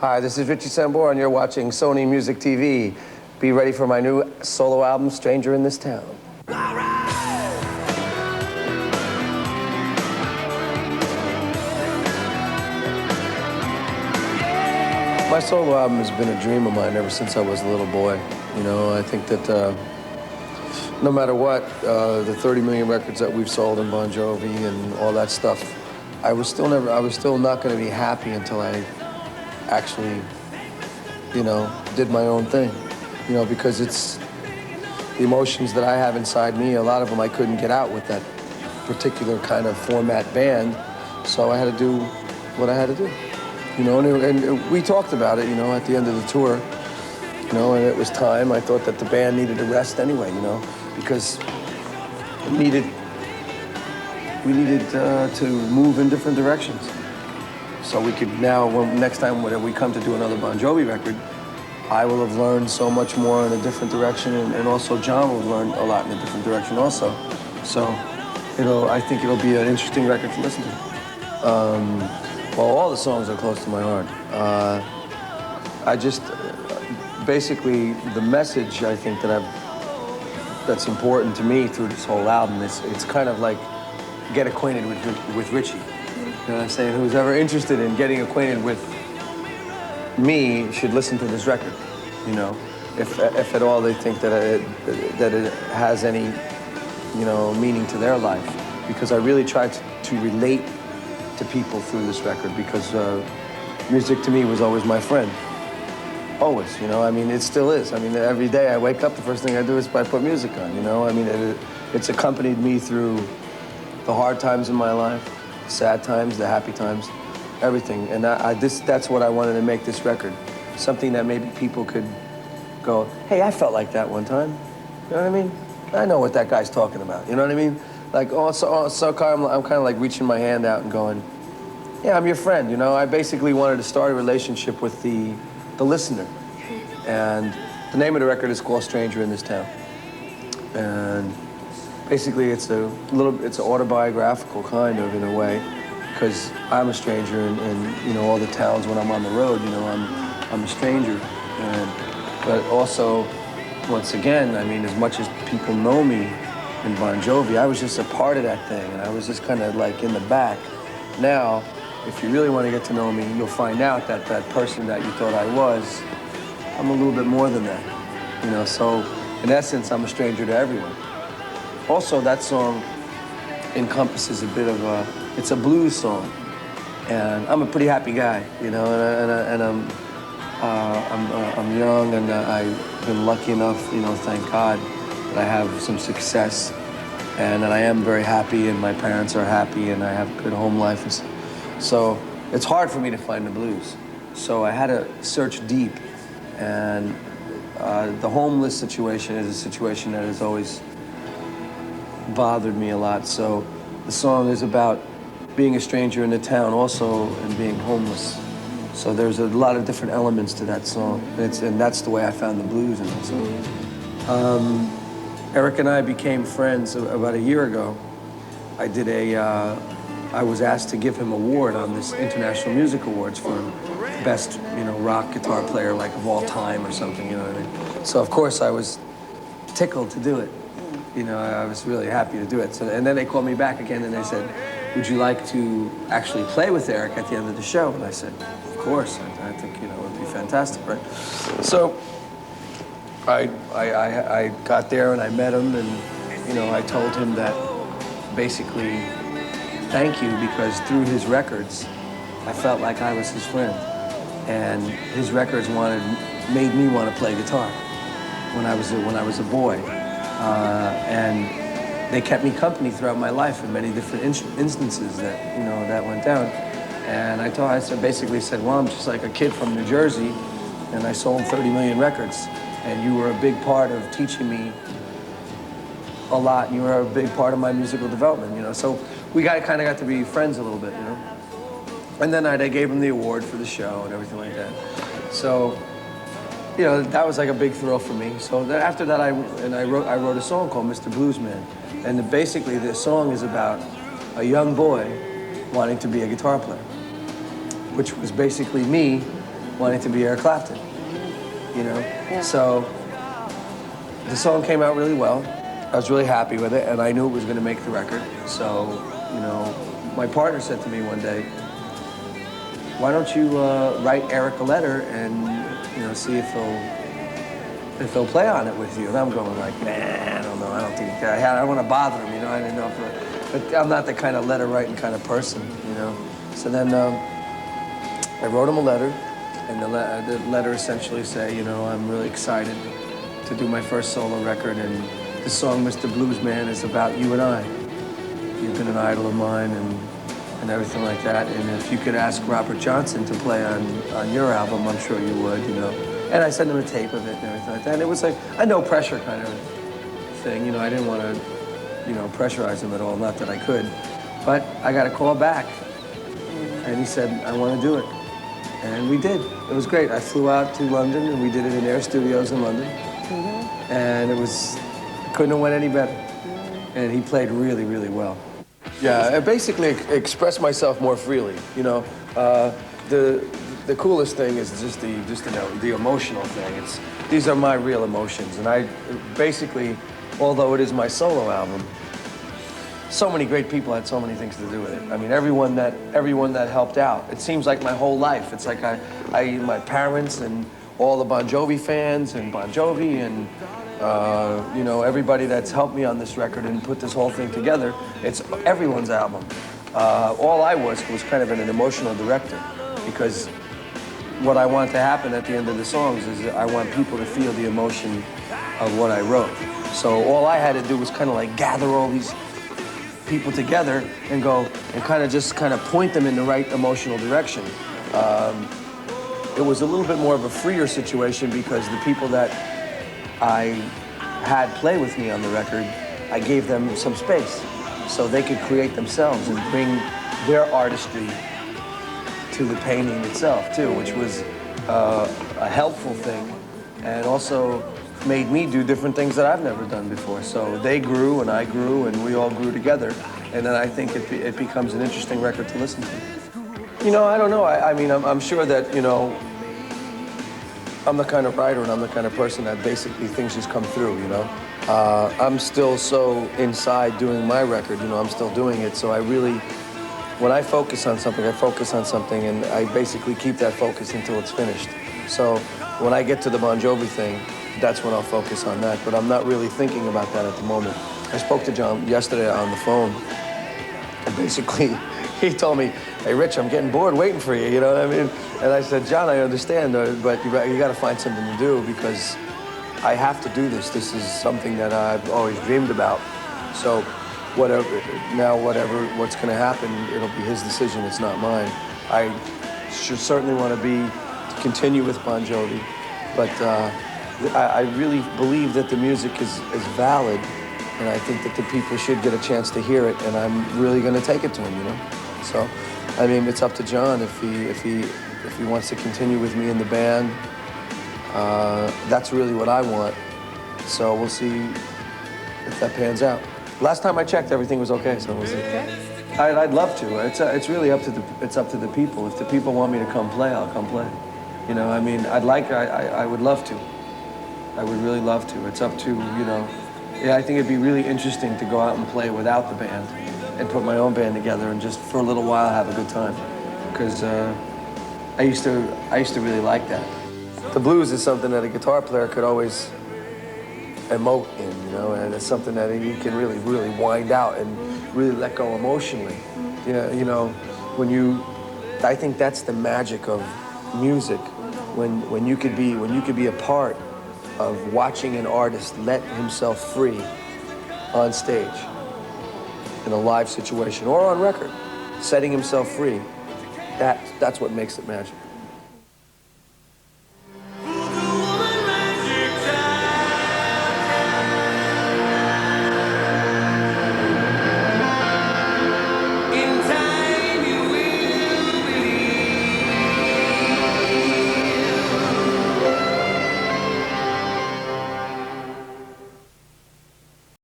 Hi, this is Richie Sambora, and you're watching Sony Music TV. Be ready for my new solo album, Stranger in This Town. My solo album has been a dream of mine ever since I was a little boy. You know, I think that no matter what, the 30 million records that we've sold in Bon Jovi and all that stuff, I was still not going to be happy until I actually, you know, did my own thing. You know, because it's the emotions that I have inside me, a lot of them I couldn't get out with that particular kind of format band, so I had to do what I had to do. You know, and we talked about it, you know, at the end of the tour, you know, and it was time. I thought that the band needed a rest anyway, you know, because we needed to move in different directions. So we could now, next time whenever we come to do another Bon Jovi record, I will have learned so much more in a different direction, and also John will have learned a lot in a different direction also. So, I think it'll be an interesting record to listen to. Well, all the songs are close to my heart. Basically, the message I think that's important to me through this whole album is it's kind of like get acquainted with Richie. You know what I'm saying? Who's ever interested in getting acquainted with me should listen to this record. You know, if at all they think that it has any, you know, meaning to their life, because I really tried to relate to people through this record, because music to me was always my friend. Always, you know, I mean, it still is. I mean, every day I wake up, the first thing I do is I put music on, you know? I mean, it's accompanied me through the hard times in my life, the sad times, the happy times, everything. And that's what I wanted to make this record. Something that maybe people could go, hey, I felt like that one time. You know what I mean? I know what that guy's talking about, you know what I mean? Like, I'm kind of like reaching my hand out and going, yeah, I'm your friend, you know? I basically wanted to start a relationship with the listener. And the name of the record is called Stranger in This Town. And basically it's an autobiographical kind of, in a way, because I'm a stranger in you know, all the towns when I'm on the road, you know, I'm a stranger. But also, once again, I mean, as much as people know me in Bon Jovi, I was just a part of that thing, and I was just kind of like in the back. Now, if you really want to get to know me, you'll find out that that person that you thought I was, I'm a little bit more than that. You know, so in essence, I'm a stranger to everyone. Also, that song encompasses a bit of it's a blues song. And I'm a pretty happy guy, you know, and I'm young, and I've been lucky enough, you know, thank God, that I have some success, and that I am very happy, and my parents are happy, and I have a good home life. So it's hard for me to find the blues. So I had to search deep, and the homeless situation is a situation that has always bothered me a lot. So the song is about being a stranger in the town also, and being homeless. So there's a lot of different elements to that song, and that's the way I found the blues in that song. Eric and I became friends about a year ago. I was asked to give him an award on this International Music Awards for best, you know, rock guitar player, like, of all time or something, you know what I mean? So of course I was tickled to do it. You know, I was really happy to do it. So, and then they called me back again and they said, would you like to actually play with Eric at the end of the show? And I said, of course. I think, you know, it would be fantastic, right? So I got there and I met him, and, you know, I told him that basically, thank you, because through his records, I felt like I was his friend. And his records made me want to play guitar when I was a boy. And they kept me company throughout my life in many different instances that, you know, that went down. And I basically said, well, I'm just like a kid from New Jersey, and I sold 30 million records. And you were a big part of teaching me a lot. You were a big part of my musical development, you know. So we kind of got to be friends a little bit, you know. And then I gave him the award for the show and everything like that. So, you know, that was like a big thrill for me. So then after that, I wrote a song called Mr. Bluesman. And basically, the song is about a young boy wanting to be a guitar player, which was basically me wanting to be Eric Clapton, you know? Yeah. So the song came out really well. I was really happy with it, and I knew it was gonna make the record. So, you know, my partner said to me one day, why don't you write Eric a letter and, you know, see if he'll play on it with you? And I'm going like, nah, I don't know, I don't think, I don't want to bother him, you know, I didn't know if, but I'm not the kind of letter writing kind of person, you know. So then I wrote him a letter, and the letter essentially say, you know, I'm really excited to do my first solo record, and the song Mr. Blues Man is about you and I. You've been an idol of mine and everything like that, and if you could ask Robert Johnson to play on your album, I'm sure you would, you know. And I sent him a tape of it and everything like that, and it was like a no pressure kind of thing, you know. I didn't want to, you know, pressurize him at all, not that I could. But I got a call back, and he said, I want to do it. And we did. It was great. I flew out to London, and we did it in Air Studios in London. And it couldn't have went any better. And he played really, really well. Yeah, I basically express myself more freely, you know. The coolest thing is just the emotional thing. These are my real emotions, and I basically, although it is my solo album, so many great people had so many things to do with it. I mean, everyone that helped out. It seems like my whole life. It's like my parents and all the Bon Jovi fans and Bon Jovi and you know, everybody that's helped me on this record and put this whole thing together. It's everyone's album. All I was kind of an emotional director, because what I want to happen at the end of the songs is I want people to feel the emotion of what I wrote. So all I had to do was kind of like gather all these people together and go and kind of point them in the right emotional direction. It was a little bit more of a freer situation because the people that I had play with me on the record, I gave them some space so they could create themselves and bring their artistry to the painting itself too, which was a helpful thing, and also made me do different things that I've never done before. So they grew and I grew and we all grew together, and then I think it becomes an interesting record to listen to. You know, I don't know. I mean, I'm sure that, you know, I'm the kind of writer and I'm the kind of person that basically things just come through, you know. I'm still so inside doing my record, you know, I'm still doing it, so I really, when I focus on something, I focus on something, and I basically keep that focus until it's finished. So when I get to the Bon Jovi thing, that's when I'll focus on that, but I'm not really thinking about that at the moment. I spoke to John yesterday on the phone, and basically he told me, hey, Rich, I'm getting bored waiting for you, you know what I mean? And I said, John, I understand, but you got to find something to do, because I have to do this. This is something that I've always dreamed about. So what's going to happen, it'll be his decision, it's not mine. I should certainly want to continue with Bon Jovi, but I really believe that the music is valid, and I think that the people should get a chance to hear it, and I'm really going to take it to him, you know? So, I mean, it's up to John if he wants to continue with me in the band. That's really what I want. So we'll see if that pans out. Last time I checked, everything was okay. So we'll see. I'd love to. It's really up to the people. If the people want me to come play, I'll come play. You know, I mean, I would love to. I would really love to. It's up to, you know. Yeah, I think it'd be really interesting to go out and play without the band and put my own band together and just for a little while have a good time. Because I used to really like that. The blues is something that a guitar player could always emote in, you know, and it's something that he can really, really wind out and really let go emotionally. Yeah, you know, I think that's the magic of music, when you could be a part of watching an artist let himself free on stage in a live situation or on record, setting himself free. That's what makes it magic.